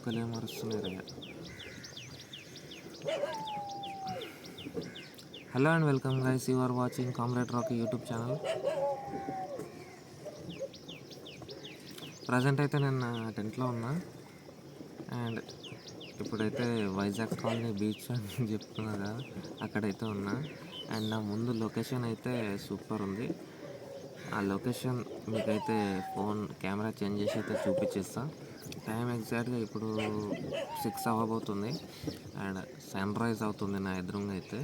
కుక్కలే మరుస్తున్నాయి రే. Hello and welcome guys, you are watching Comrade Rocky YouTube channel. Present అయితే నేను టెంట్లో ఉన్నా అండ్ ఇప్పుడైతే వైజాగ్ కాలనీ బీచ్ అని చెప్తున్నా కదా, అక్కడైతే ఉన్నా. అండ్ నా ముందు లొకేషన్ అయితే సూపర్ ఉంది. ఆ లొకేషన్ మీకైతే ఫోన్ కెమెరా చేంజ్ చేసి అయితే చూపించేస్తా. టైం ఎగ్జాక్ట్గా ఇప్పుడు 6 అవ్వబోతుంది అండ్ సన్ రైజ్ అవుతుంది నా ఎదురుగా అయితే.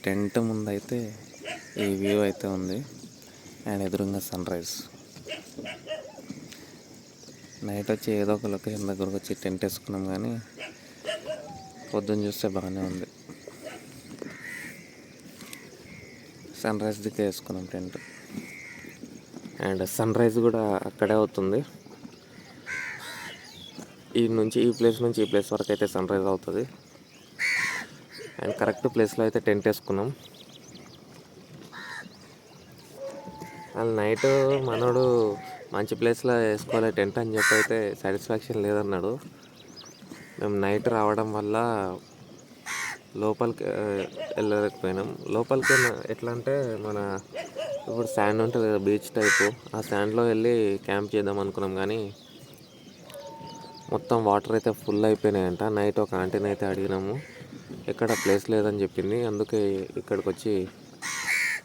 టెంట్ ముందైతే ఈ వ్యూ అయితే ఉంది అండ్ ఎదురుగా సన్ రైజ్. నైట్ వచ్చి ఏదో ఒక లొకేషన్ దగ్గరకు వచ్చి టెంట్ వేసుకున్నాం, కానీ పొద్దున్న చూస్తే బాగానే ఉంది. సన్ రైజ్ దిక్కే వేసుకున్నాం టెంట్ అండ్ సన్ రైజ్ కూడా అక్కడే అవుతుంది. ఈ ప్లేస్ నుంచి ఈ ప్లేస్ వరకు అయితే సన్ రైజ్ అవుతుంది అండ్ కరెక్ట్ ప్లేస్లో అయితే టెంట్ వేసుకున్నాం. వాళ్ళు నైట్ మనోడు మంచి ప్లేస్లో వేసుకోవాలి టెంట్ అని చెప్పి అయితే సాటిస్ఫాక్షన్ లేదన్నాడు. మేము నైట్ రావడం వల్ల లోపలికి వెళ్ళలేకపోయినాం. లోపలికి ఎట్లా అంటే మన ఇప్పుడు శాండ్ ఉంటుంది కదా, బీచ్ టైపు, ఆ శాండ్లో వెళ్ళి క్యాంప్ చేద్దాం అనుకున్నాం, కానీ మొత్తం వాటర్ అయితే ఫుల్ అయిపోయినాయంట. నైట్ ఒక ఆంటీని అయితే అడిగినాము, ఎక్కడ ప్లేస్ లేదని చెప్పింది. అందుకే ఇక్కడికి వచ్చి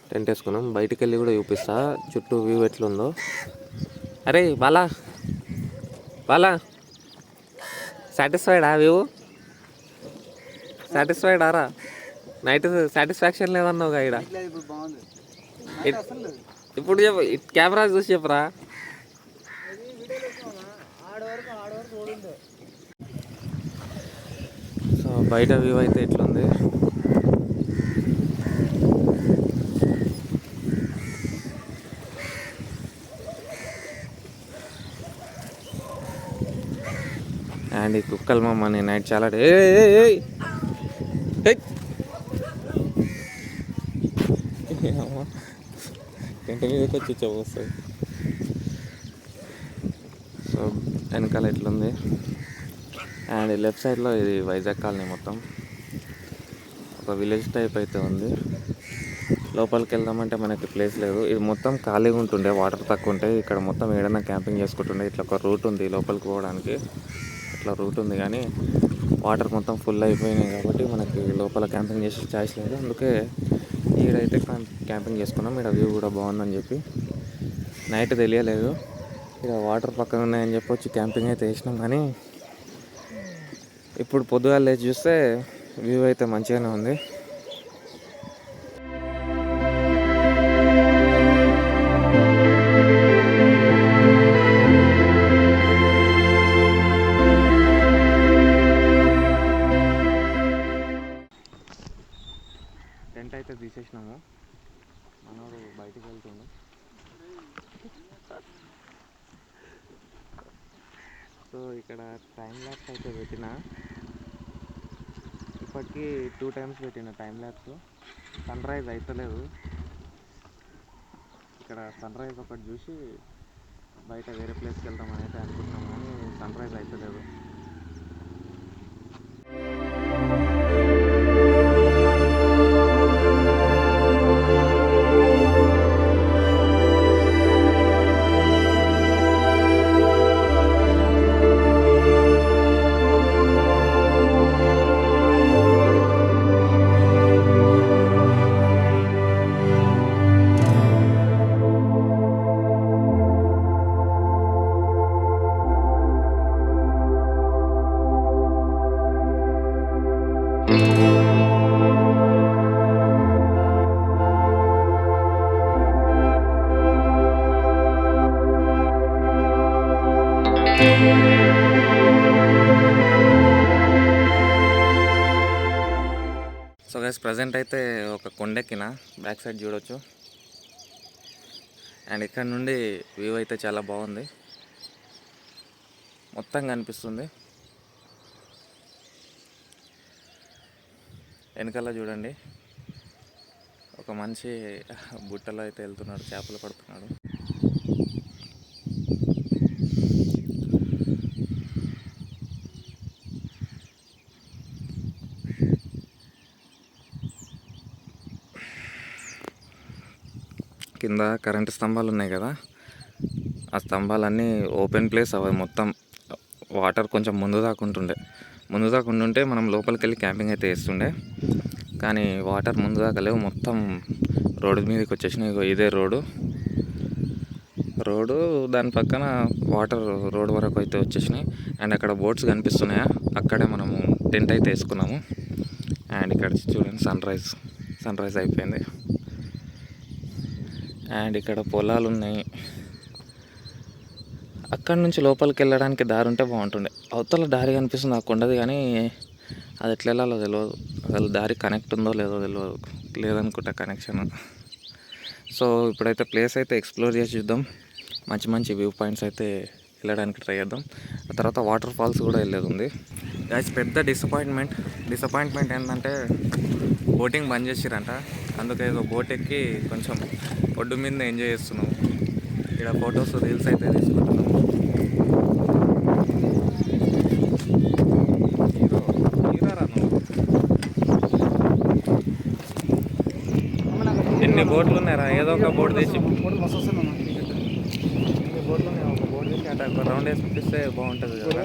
టెంట్ వేసుకున్నాం. బయటికి వెళ్ళి కూడా చూపిస్తా చుట్టూ వ్యూ ఎట్లుందో. అరే బాలా సాటిస్ఫైడ్ వ్యూ? సాటిస్ఫైడ్ ఆరా? నైట్ సాటిస్ఫాక్షన్ లేదన్నావుగా ఇక్కడ. ఇప్పుడు చెప్పు, కెమెరా చూసి చెప్పరా. సో బయట వ్యూ అయితే ఎట్లుంది. అండ్ ఈ కుక్కలు మమ్మల్ని నైట్ చాలా టెంట్ మీదకి వచ్చి వస్తుంది. సో వెనకాల ఎట్లుంది అండ్ లెఫ్ట్ సైడ్లో ఇది వైజాగ్ కాలనీ, మొత్తం ఒక విలేజ్ టైప్ అయితే ఉంది. లోపలికి వెళ్దామంటే మనకి ప్లేస్ లేదు. ఇది మొత్తం ఖాళీగా ఉంటుండే, వాటర్ తక్కువ ఉంటాయి. ఇక్కడ మొత్తం ఏడైనా క్యాంపింగ్ చేసుకుంటుండే. ఇట్లా ఒక రూట్ ఉంది లోపలికి పోవడానికి, ఇట్లా రూట్ ఉంది, కానీ వాటర్ మొత్తం ఫుల్ అయిపోయినాయి కాబట్టి మనకి లోపల క్యాంపింగ్ చేసే ఛాయిస్ లేదు. అందుకే ఈడైతే క్యాంపింగ్ చేసుకున్నాం. ఇక్కడ వ్యూ కూడా బాగుందని చెప్పి నైట్ తెలియలేదు. ఇక వాటర్ పక్కన ఉన్నాయని చెప్పి వచ్చి క్యాంపింగ్ అయితే వేసినాం, కానీ ఇప్పుడు పొద్దుగాల లేచి చూస్తే వ్యూ అయితే మంచిగానే ఉంది. టెంట్ అయితే తీసేసినాము, మనోడు బయటికి వెళ్తుండు. సో ఇక్కడ టైం ల్యాప్స్ అయితే పెట్టిన, ఇప్పటికీ 2 times పెట్టిన టైం ల్యాప్స్. సన్ రైజ్ అవుతలేదు. ఇక్కడ సన్ రైజ్ ఒకటి చూసి బయట వేరే ప్లేస్కి వెళ్దామని అయితే అనుకుంటున్నాం, కానీ సన్ రైజ్ అవుతలేదు. సో గైస్ ప్రజెంట్ అయితే ఒక కొండెక్కిన బ్యాక్ సైడ్ చూడొచ్చు. అండ్ ఇక్కడ నుండి వ్యూ అయితే చాలా బాగుంది, మొత్తం కనిపిస్తుంది. వెనకాల చూడండి ఒక మనిషి బుట్టలో అయితే వెళ్తున్నాడు, చేపలు పడుతున్నాడు. కింద కరెంటు స్తంభాలు ఉన్నాయి కదా, ఆ స్తంభాలన్నీ ఓపెన్ ప్లేస్. అవి మొత్తం వాటర్ కొంచెం ముందు దాకా ఉంటుంటే మనం లోపలికి వెళ్ళి క్యాంపింగ్ అయితే వేస్తుండే. కానీ వాటర్ ముందు దాకా లేవు, మొత్తం రోడ్డు మీదకి వచ్చేసినాయి. ఇదే రోడ్డు, దాని పక్కన వాటర్ రోడ్ వరకు అయితే వచ్చేసినాయి. అండ్ అక్కడ బోట్స్ కనిపిస్తున్నాయా, అక్కడే మనము టెంట్ అయితే వేసుకున్నాము. అండ్ ఇక్కడ చూడండి సన్ రైజ్ అయిపోయింది. అండ్ ఇక్కడ పొలాలు ఉన్నాయి. అక్కడ నుంచి లోపలికి వెళ్ళడానికి దారి ఉంటే బాగుంటుండే. అవతల దారి కనిపిస్తుంది నాకు కొండది, కానీ అది ఎట్లా వెళ్ళాలో తెలియదు. అసలు దారి కనెక్ట్ ఉందో లేదో తెలియదు, లేదనుకుంటా కనెక్షన్. సో ఇప్పుడైతే ప్లేస్ అయితే ఎక్స్ప్లోర్ చేసి చూద్దాం. మంచి వ్యూ పాయింట్స్ అయితే వెళ్ళడానికి ట్రై చేద్దాం. ఆ తర్వాత వాటర్ ఫాల్స్ కూడా వెళ్ళేది ఉంది. గాయ్స్ పెద్ద డిసప్పాయింట్మెంట్ ఏంటంటే బోటింగ్ బంద్ చేసిరంట. అందుకే బోట్ ఎక్కి కొంచెం ఒడ్డు మీద ఎంజాయ్ చేస్తున్నాము. ఇక్కడ ఫొటోస్ రీల్స్ అయితే తీసుకుంటున్నాము. ఎన్ని బోట్లు ఉన్నారా, ఏదో ఒక బోట్ తీసి అట్లా ఒక రౌండ్ వేసి పంపిస్తే బాగుంటుంది కదా.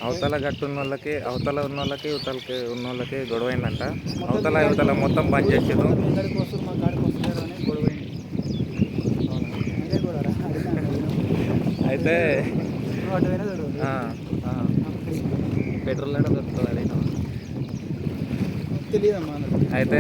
అవతల గట్టు ఉన్న వాళ్ళకి, అవతల ఉన్న వాళ్ళకి, ఇవతలకి ఉన్న వాళ్ళకి గొడవ అయిందంట. అవతల మొత్తం బంద్ చేసేది. అయితే పెట్రోల్ ఎక్కడ దొరుకుతుంది అది తెలియదమ్మా. అయితే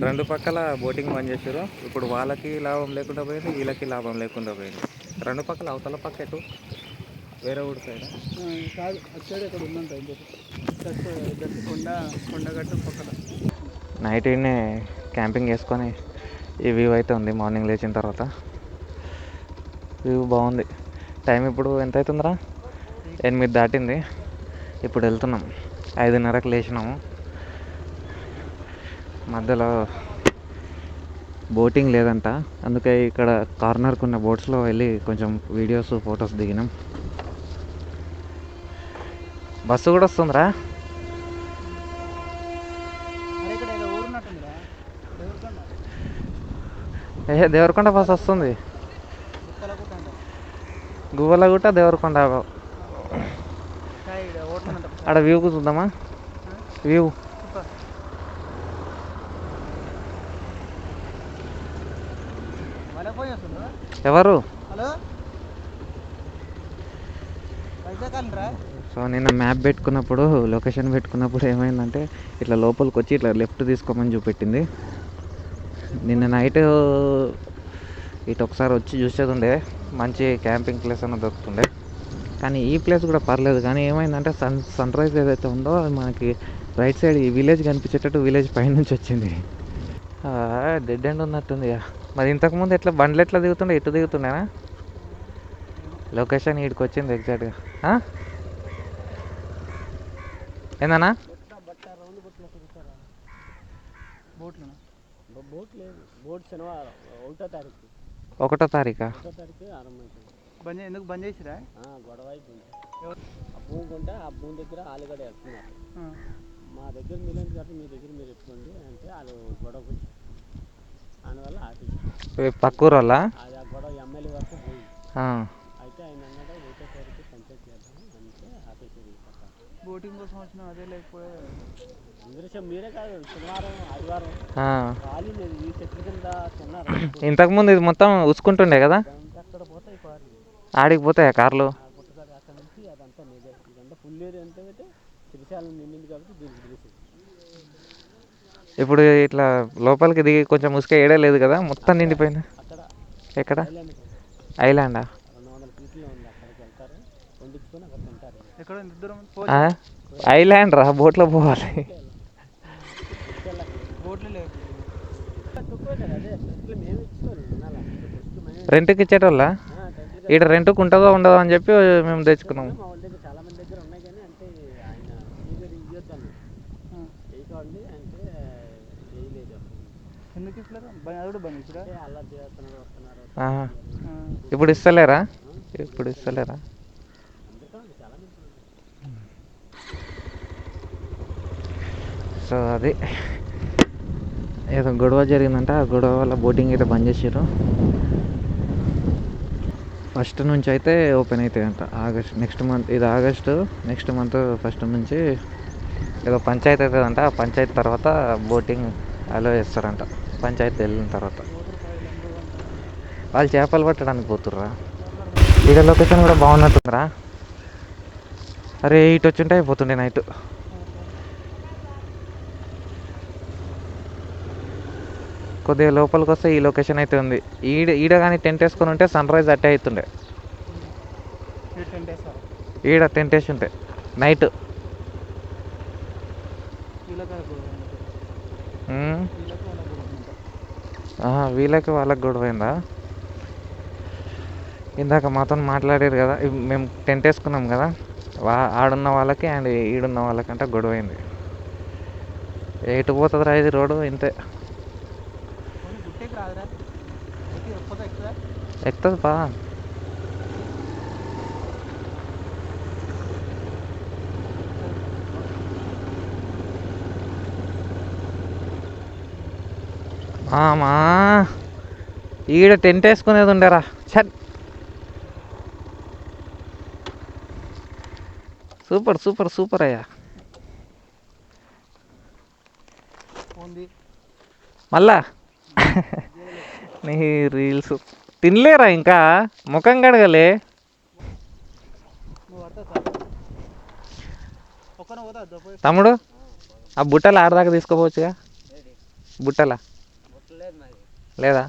రెండు పక్కల బోటింగ్ బంద్ చేశారు. ఇప్పుడు వాళ్ళకి లాభం లేకుండా పోయింది, వీళ్ళకి లాభం లేకుండా పోయింది. రెండు పక్కల అవతల పక్క ఎటు వేరే ఊరి సైడ్ కాదు, అటు సైడ్ ఇక్కడ ఉందంట. కొండగట్టు పక్కన నైట్ ఈయనే క్యాంపింగ్ వేసుకొని ఈ వ్యూ అయితే ఉంది. మార్నింగ్ లేచిన తర్వాత వ్యూ బాగుంది. టైం ఇప్పుడు ఎంత అవుతుందిరా, 8 దాటింది. ఇప్పుడు వెళ్తున్నాం. 5:30కి లేచినాము. మధ్యలో బోటింగ్ లేదంట, అందుకే ఇక్కడ కార్నర్కి ఉన్న బోట్స్లో వెళ్ళి కొంచెం వీడియోస్ ఫొటోస్ దిగినాం. బస్సు కూడా వస్తుందిరా. దేవరకొండ బస్సు వస్తుంది. గువ్వలగుట్ట దేవరకొండ. ఆడ వ్యూకు చూద్దామా, వ్యూ. ఎవరు? సో నిన్న మ్యాప్ పెట్టుకున్నప్పుడు, లొకేషన్ పెట్టుకున్నప్పుడు ఏమైందంటే ఇట్లా లోపలికి వచ్చి ఇట్లా లెఫ్ట్ తీసుకోమని చూపెట్టింది. నిన్న నైట్ ఇటు ఒకసారి వచ్చి చూసేది ఉండే, మంచి క్యాంపింగ్ ప్లేస్ అన్న దొరుకుతుండే. కానీ ఈ ప్లేస్ కూడా పర్లేదు. కానీ ఏమైందంటే సన్ రైజ్ ఏదైతే ఉందో మనకి రైట్ సైడ్ ఈ విలేజ్ కనిపించేటట్టు విలేజ్ పైనుంచి వచ్చింది. డెడ్ ఎండ్ ఉన్నట్టుంది. మరి ఇంతకుముందు ఎట్లా బండ్లు ఎట్లా దిగుతుండే, ఎటు దిగుతుండేనా? లొకేషన్ ఈడికి వచ్చింది ఎగ్జాక్ట్గా. ఏందన్నా? ఒకటో తారీఖా? ఎందుకు బంద్ చేసిరా? గొడవ అయిపోయింది. ఆ భూమి కొంటే ఆ భూమి దగ్గర ఆలుగడ్డ వేస్తున్నారు. మా దగ్గర మిలియన్ కాబట్టి మీ దగ్గర మీరు ఎత్తుకోండి అంటే వాళ్ళు గొడవ దానివల్ల ఆపేసి పక్కూరు వల్ల అది ఆ గొడవ ఎమ్మెల్యే వరకు పోయింది. అయితే ఆయన అన్నట్టు ఒకటేసారికి పంచాయతీ చేద్దాం అంటే ఆపేసేది. బోటింగ్ కోసం వచ్చిన అదే లేకపోతే అందరూ మీరే కాదు, శనివారం ఆదివారం ఖాళీ లేదు. ఈ చెట్ల కింద తిన్నారు. ఇంతకుముందు ఇది మొత్తం ఉసుకుంటుండే కదా, అక్కడ పోతాయి కార్లు, ఆడికి పోతాయా కార్లు? అక్కడ నుంచి అదంతా నిజం. ఇదంతా ఫుల్ ఏరియా అంటే త్రిశాలం నిండింది కాబట్టి దీనికి ఇప్పుడు ఇట్లా లోపలికి దిగి కొంచెం ఉసుక ఏడలేదు కదా, మొత్తం నిండిపోయింది. అక్కడ ఎక్కడ? ఐలాండ్ ఐలాండా? 200 ఫీట్లో ఉంది, అక్కడికి వెళ్తారు, వండించుకొని అక్కడ తింటారు. ఎక్కడ దూరం ఐలాండ్ రా, బోట్లో పోవాలి. బోట్లు లేవు, అదే టెంట్లు మేము ఇచ్చుకోవాలి, వినాలా రెంట్కి ఇచ్చేటోళ్ళ? ఇక్కడ రెంట్కి ఉంటుందో ఉండదో అని చెప్పి మేము తెచ్చుకున్నాము. మా వాళ్ళ దగ్గర చాలా మంది దగ్గర ఉన్నాయి, కానీ అంటే ఆయన సీనియర్ ఇవ్వద్దు అన్నాడు, వేయకండి అంటే వేయలేదు. ఎందుకు ఇస్తలేరు? అది కూడా బంద్ ఇప్పుడు అలా చేస్తున్నారు, వస్తున్నారు. ఇప్పుడు ఇస్తలేరా? ఇప్పుడు ఇస్తలేరా? చాలా మంది. సో అది ఏదో గొడవ జరిగిందంట, ఆ గొడవ వల్ల బోటింగ్ అయితే బంద్ చేసారు. ఫస్ట్ నుంచి అయితే ఓపెన్ అవుతాయంట, ఆగస్ట్ నెక్స్ట్ మంత్. ఇది ఆగస్టు, నెక్స్ట్ మంత్ ఫస్ట్ నుంచి ఏదో పంచాయతీ అవుతుందంట. ఆ పంచాయతీ తర్వాత బోటింగ్ అలో చేస్తారంట, పంచాయతీ వెళ్ళిన తర్వాత. వాళ్ళు చేపలు పట్టడానికి పోతుర్రా. ఈడ లొకేషన్ కూడా బాగున్నట్టుందిరా. అరే ఇటు వచ్చింటే అయిపోతుండే నైట్. కొద్దిగా లోపలికి వస్తే ఈ లొకేషన్ అయితే ఉంది. ఈడ కానీ టెంట్ వేసుకొని ఉంటే సన్ రైజ్ అట్టే అవుతుండే. ఈడ టెంట్ వేసి ఉంటే నైట్ వీళ్ళకి వాళ్ళకి గొడవ అయిందా? ఇందాక మాతో మాట్లాడారు కదా, మేము టెంట్ వేసుకున్నాం కదా, ఆడున్న వాళ్ళకి అండ్ ఈడున్న వాళ్ళకంటే గొడవ అయింది. ఎటు పోతుంది రా ఇది రోడ్డు? ఇంతే ఎక్కుతుంది పా. మా ఈడ టెంట్ వేసుకునేది ఉండేరా. ఛట్, సూపర్ సూపర్ సూపర్ అయ్యా. మళ్ళా నీ రీల్స్ తినలేరా ఇంకా? ముఖం కడగలే. తమ్ముడు ఆ బుట్టలు ఆడదాకా తీసుకోపోవచ్చుగా. బుట్టలా లేదా?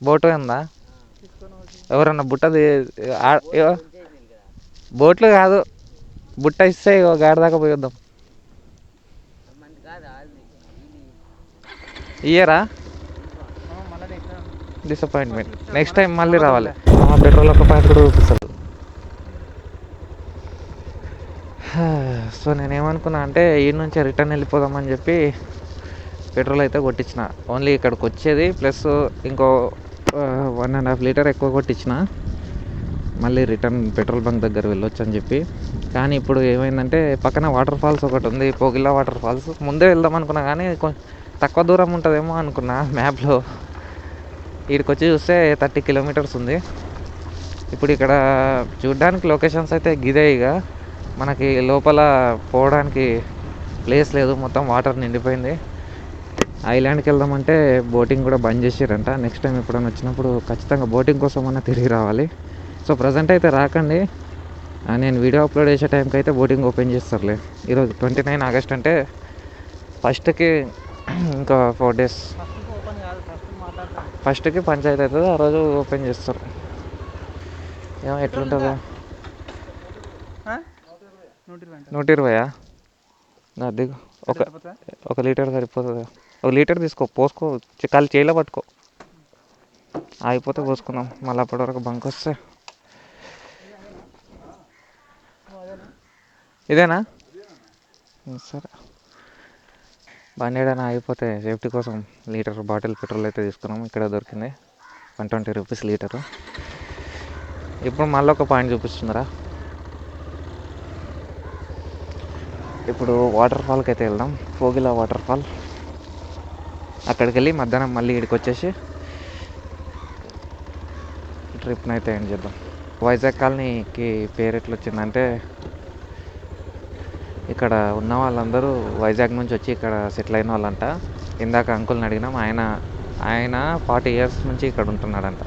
బోటు ఉందా? ఎవరన్నా బుట్టది బోట్లు కాదు, బుట్ట ఇస్తే గాడి దాకా పోయొద్దాం. ఇయ్యరా? డిసప్పాయింట్మెంట్. నెక్స్ట్ టైం మళ్ళీ రావాలి. పెట్రోల్ ఒక పాయింట్ కూడా చూపిస్తారు. సో నేనేమనుకున్నా అంటే ఈ నుంచే రిటర్న్ వెళ్ళిపోదామని చెప్పి పెట్రోల్ అయితే కొట్టించిన. ఓన్లీ ఇక్కడికి వచ్చేది ప్లస్ ఇంకో 1.5 లీటర్ ఎక్కువ కొట్టించిన, మళ్ళీ రిటర్న్ పెట్రోల్ బంక్ దగ్గర వెళ్ళొచ్చు అని చెప్పి. కానీ ఇప్పుడు ఏమైందంటే పక్కన వాటర్ ఫాల్స్ ఒకటి ఉంది, పోగిలా వాటర్ ఫాల్స్. ముందే వెళ్దాం అనుకున్నా కానీ తక్కువ దూరం ఉంటుందేమో అనుకున్నా మ్యాప్లో. ఇక్కడికి వచ్చి చూస్తే 30 కిలోమీటర్స్ ఉంది. ఇప్పుడు ఇక్కడ చూడ్డానికి లొకేషన్స్ అయితే గిదే. ఇక మనకి లోపల పోవడానికి ప్లేస్ లేదు, మొత్తం వాటర్ నిండిపోయింది. ఐలాండ్కి వెళ్దామంటే బోటింగ్ కూడా బంద్ చేసారంట. నెక్స్ట్ టైం ఎప్పుడైనా వచ్చినప్పుడు ఖచ్చితంగా బోటింగ్ కోసం అన్నా తిరిగి రావాలి. సో ప్రజెంట్ అయితే రాకండి, నేను వీడియో అప్లోడ్ చేసే టైంకి అయితే బోటింగ్ ఓపెన్ చేస్తారులే. ఈరోజు 29 ఆగస్ట్ అంటే ఫస్ట్కి ఇంకా 4 days. ఫస్ట్కి పంచాయతీ అవుతుంది, ఆ రోజు ఓపెన్ చేస్తారు. ఏమో ఎట్లుంటుందో. 120 అది ఒక లీటర్ సరిపోతుంది. 1 లీటర్ తీసుకో, పోసుకో, కాలు చేయిలో పట్టుకో, అయిపోతే పోసుకుందాం. మళ్ళీ అప్పటి వరకు బంక్ వస్తే. ఇదేనా? సరే, బండి ఏదైనా అయిపోతే సేఫ్టీ కోసం లీటర్ బాటిల్ పెట్రోల్ అయితే తీసుకున్నాం. ఇక్కడ దొరికింది 120 రూపీస్ లీటరు. ఇప్పుడు మళ్ళీ ఒక పాయింట్ చూపిస్తుందిరా. ఇప్పుడు వాటర్ ఫాల్కి అయితే వెళ్దాం, పోగిలా వాటర్ ఫాల్. అక్కడికి వెళ్ళి మధ్యాహ్నం మళ్ళీ ఇక్కడికి వచ్చేసి ట్రిప్ని అయితే ఎండ్ చేద్దాం. వైజాగ్ కాలనీకి పేరు ఎట్లా వచ్చిందంటే, ఇక్కడ ఉన్న వాళ్ళందరూ వైజాగ్ నుంచి వచ్చి ఇక్కడ సెటిల్ అయిన వాళ్ళంట. ఇందాక అంకుల్ని అడిగినాం, ఆయన 40 years నుంచి ఇక్కడ ఉంటున్నాడంట.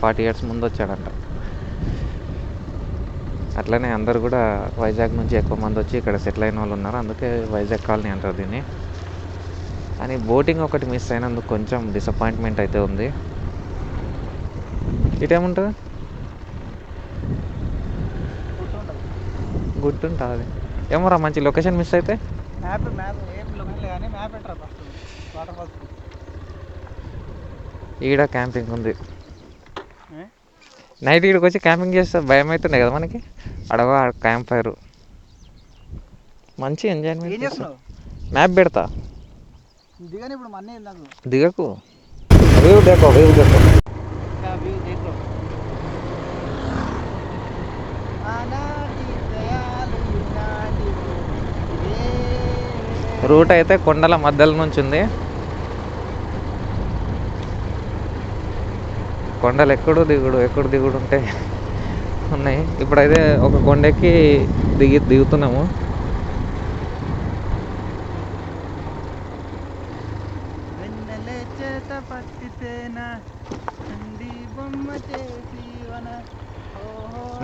40 years ముందు వచ్చాడంట. అట్లనే అందరు కూడా వైజాగ్ నుంచి ఎక్కువ మంది వచ్చి ఇక్కడ సెటిల్ అయిన వాళ్ళు ఉన్నారు, అందుకే వైజాగ్ కాలనీ అంటారు దీన్ని. కానీ బోటింగ్ ఒకటి మిస్ అయినందుకు కొంచెం డిసప్పాయింట్మెంట్ అయితే ఉంది. ఇటేముంటుంది? గుర్తుంటుంది ఏమోరా, మంచి లొకేషన్ మిస్ అయితే. మ్యాప్ ఏం లొకేషన్ కానీ మ్యాప్ పెట్టరా ఫస్ట్ వాటర్ ఫాల్స్. ఈడ క్యాంపింగ్ ఉంది. నైట్ ఈడికి వచ్చి క్యాంపింగ్ చేస్తే భయం అవుతుండే కదా మనకి. అడగ క్యాంప్ ఫైర్ మంచి ఎంజాయ్మెంట్. మ్యాప్ పెడతా, దిగని ఇప్పుడు మన్నీ దిగకు. వ్యూ దేకో, వ్యూ దేకో. రూట్ అయితే కొండల మధ్యలో నుంచి ఉంది. కొండలు ఎక్కడు దిగుడు ఉంటే ఉన్నాయి. ఇప్పుడైతే ఒక కొండెక్కి దిగుతున్నాము.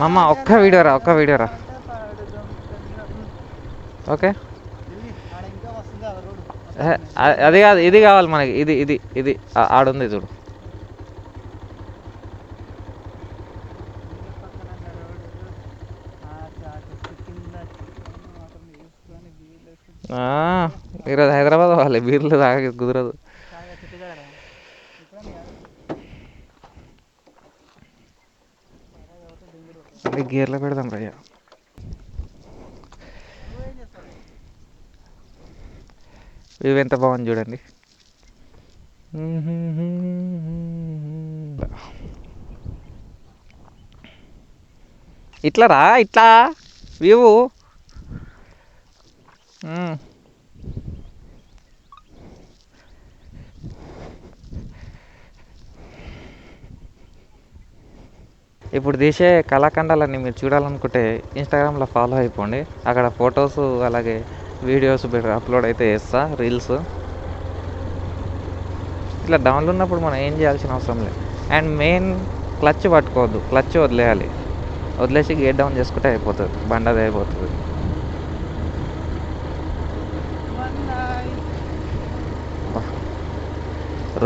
మామ ఒక్క వీడియో రా. ఓకే, అది కాదు, ఇది కావాలి మనకి. ఇది ఆడుంది చూడు. ఈరోజు హైదరాబాద్ పోవాలి, బీర్లు తాగ కుదరదు. గేర్లో పెడదాం రయ్య. ఇవి ఎంత బాగుంది చూడండి. ఇట్లా రా, ఇట్లా వ్యూ. ఇప్పుడు తీసే కళాఖండాలన్నీ మీరు చూడాలనుకుంటే ఇన్స్టాగ్రామ్లో ఫాలో అయిపోండి. అక్కడ ఫొటోస్ అలాగే వీడియోస్ అప్లోడ్ అయితే చేస్తా, రీల్స్. ఇట్లా డౌన్లో ఉన్నప్పుడు మనం ఏం చేయాల్సిన అవసరం లేదు. అండ్ మెయిన్ క్లచ్ పట్టుకోవద్దు, క్లచ్ వదిలేయాలి. వదిలేసి గేట్ డౌన్ చేసుకుంటే అయిపోతుంది, బండది అయిపోతుంది.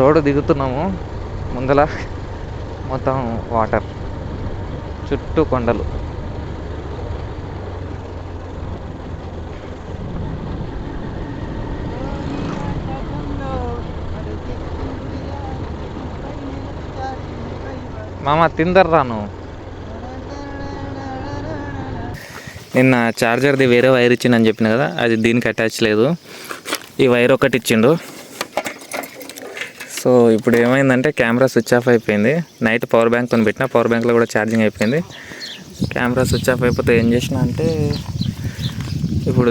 రోడ్డు దిగుతున్నాము, ముందల మొత్తం వాటర్, చుట్టూ కొండలు. మామ తిందర్రాను. నిన్న ఛార్జర్ది వేరే వైర్ ఇచ్చిందని చెప్పిన కదా, అది దీనికి అటాచ్ లేదు. ఈ వైర్ ఒకటి ఇచ్చిండు. సో ఇప్పుడు ఏమైందంటే కెమెరా స్విచ్ ఆఫ్ అయిపోయింది. నైట్ పవర్ బ్యాంక్తో పెట్టిన, పవర్ బ్యాంక్లో కూడా ఛార్జింగ్ అయిపోయింది. కెమెరా స్విచ్ ఆఫ్ అయిపోతే ఏం చేసిన అంటే ఇప్పుడు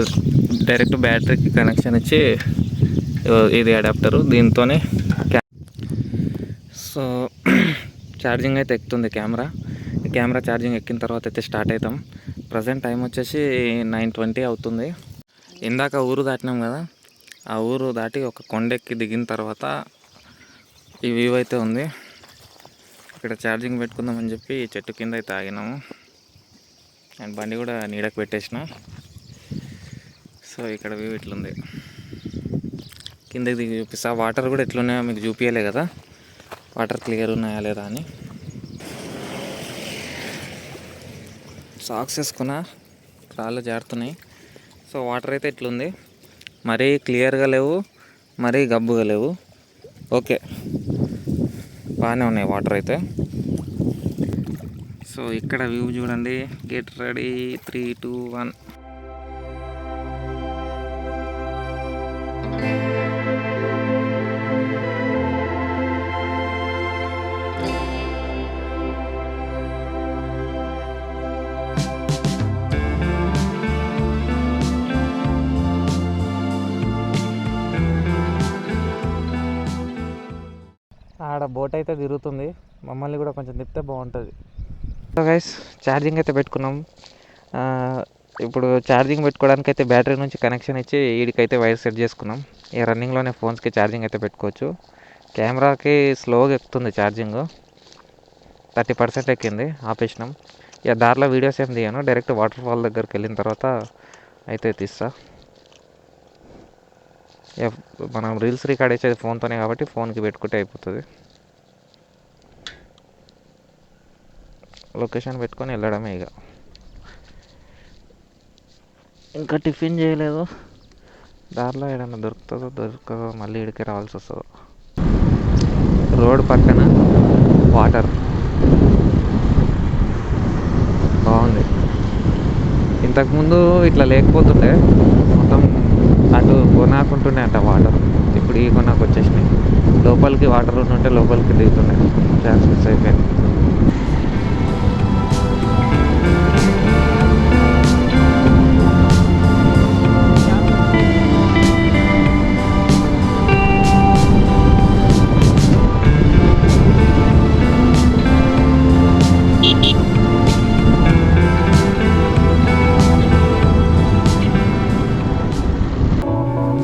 డైరెక్ట్ బ్యాటరీకి కనెక్షన్ ఇచ్చి, ఇది అడాప్టరు, దీంతోనే సో ఛార్జింగ్ అయితే ఎక్కుతుంది కెమెరా ఛార్జింగ్ ఎక్కిన తర్వాత అయితే స్టార్ట్ అవుతాం. ప్రజెంట్ టైం వచ్చేసి 9:20 అవుతుంది. ఇందాక ఊరు దాటినాం కదా, ఆ ఊరు దాటి ఒక కొండెక్కి దిగిన తర్వాత ఈ వ్యూ అయితే ఉంది. ఇక్కడ ఛార్జింగ్ పెట్టుకుందామని చెప్పి చెట్టు కింద అయితే ఆగినాము. అండ్ బండి కూడా నీడకు పెట్టేసిన. సో ఇక్కడ వ్యూ ఇట్లుంది. కిందకి దిగి చూపిస్తా. వాటర్ కూడా ఎట్లున్నాయో మీకు చూపించలే కదా, వాటర్ క్లియర్ ఉన్నాయా లేదా అని. సాక్స్ వేసుకున్నా, రాళ్ళు జారుతున్నాయి. సో వాటర్ అయితే ఇట్లుంది. మరీ క్లియర్గా లేవు, మరీ గబ్బుగా లేవు. ఓకే, బాగానే ఉన్నాయి వాటర్ అయితే. సో ఇక్కడ వ్యూ చూడండి. Get ready, 3, 2, 1. ఆడ బోట్ అయితే తిరుగుతుంది, మమ్మల్ని కూడా కొంచెం తిప్పితే బాగుంటుంది. సో గైస్, ఛార్జింగ్ అయితే పెట్టుకున్నాం. ఇప్పుడు ఛార్జింగ్ పెట్టుకోవడానికి అయితే బ్యాటరీ నుంచి కనెక్షన్ ఇచ్చి వీడికైతే వైర్ సెట్ చేసుకున్నాం. ఈ రన్నింగ్లోనే ఫోన్స్కి ఛార్జింగ్ అయితే పెట్టుకోవచ్చు. కెమెరాకి స్లోగా ఎక్కుతుంది ఛార్జింగ్, 30% ఎక్కింది, ఆపేసినాం. ఇక దారిలో వీడియోస్ ఏం తీయను, డైరెక్ట్ వాటర్ ఫాల్ దగ్గరికి వెళ్ళిన తర్వాత అయితే తీస్తా. మనం రీల్స్ రికార్డ్ చేసేది ఫోన్తోనే కాబట్టి ఫోన్కి పెట్టుకుంటే అయిపోతుంది. లొకేషన్ పెట్టుకొని వెళ్ళడమే ఇక. ఇంకా టిఫిన్ చేయలేదు. దారిలో ఏదైనా దొరకదో మళ్ళీ ఇడికి రావాల్సి వస్తుందో. రోడ్ పక్కన వాటర్ బాగుంది. ఇంతకుముందు ఇట్లా లేకపోతుండే, మొత్తం అటు కొనాకుంటుండే అంట వాటర్. ఇప్పుడు ఈ కొనాకు వచ్చేసినాయి. లోపలికి వాటర్ ఉంటే లోపలికి దిగుతున్నాయి. ఛాన్స్ మిస్ అయిపోయింది.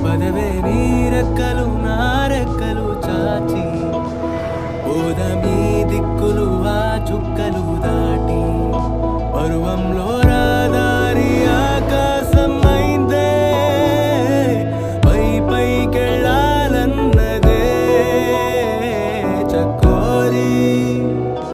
పదవే నీరెక్కలు నారెక్కలు చాచి ఓదమీ దిక్కులు ఆ చుక్కలు